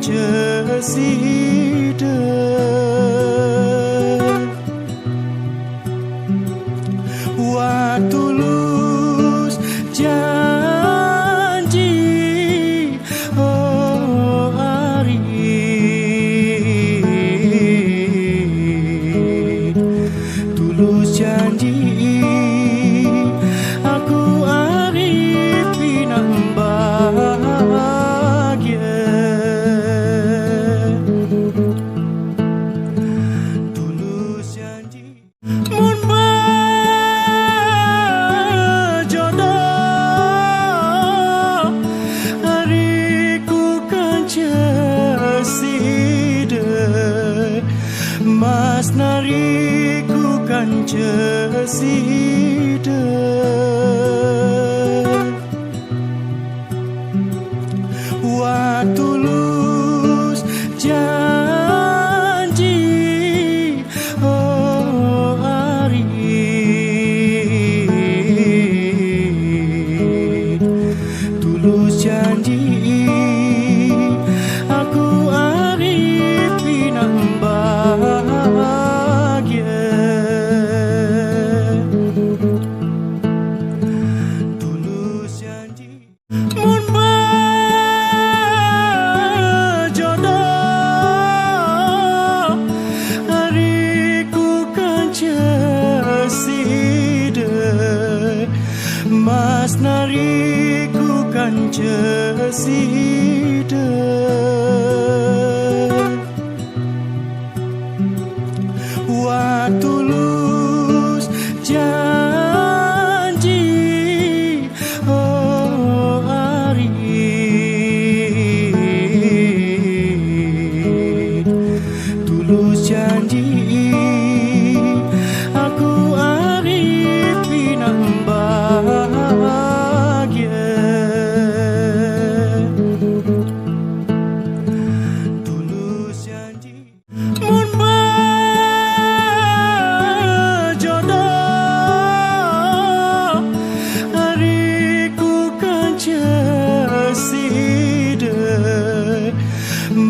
cesida wa tulus janji oh ari tulus janji aku arif pinambah tulus janji mun berjodoh hariku kan cesida mas nariku kan cesida wa tulus janji oh ari tulus janji aku arif pinambah tulus janji mun berjodoh hariku kan cesida mas nariku kan cesida wa tulus janji oh ari tulus janji aku arif pinambah tulus janji mun berjodoh hariku kan cesida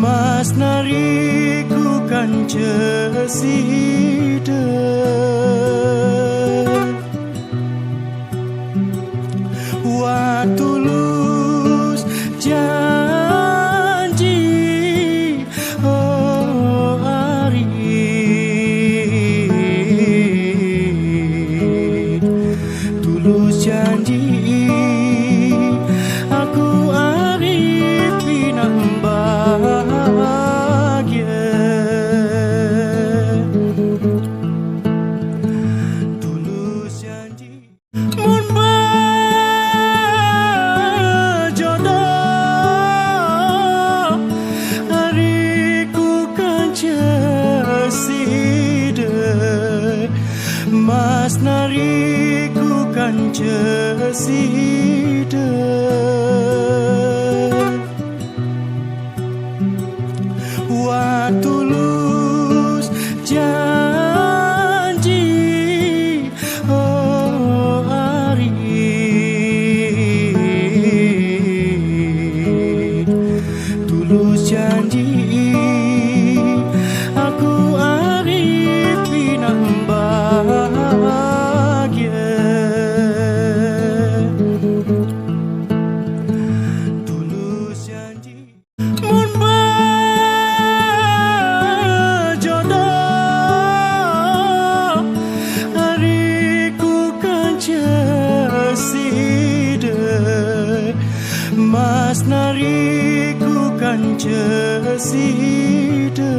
mas nariku kan cesida wa tulus janji oh ari tulus janji aku arif pinambah tulus janji mun berjodoh hariku kan cesida mas nariku kan cesida wa tulus janji oh ari tulus janji aku arif pinambah tulus janji mun berjodoh hariku kan cesida mas nariku kan cesida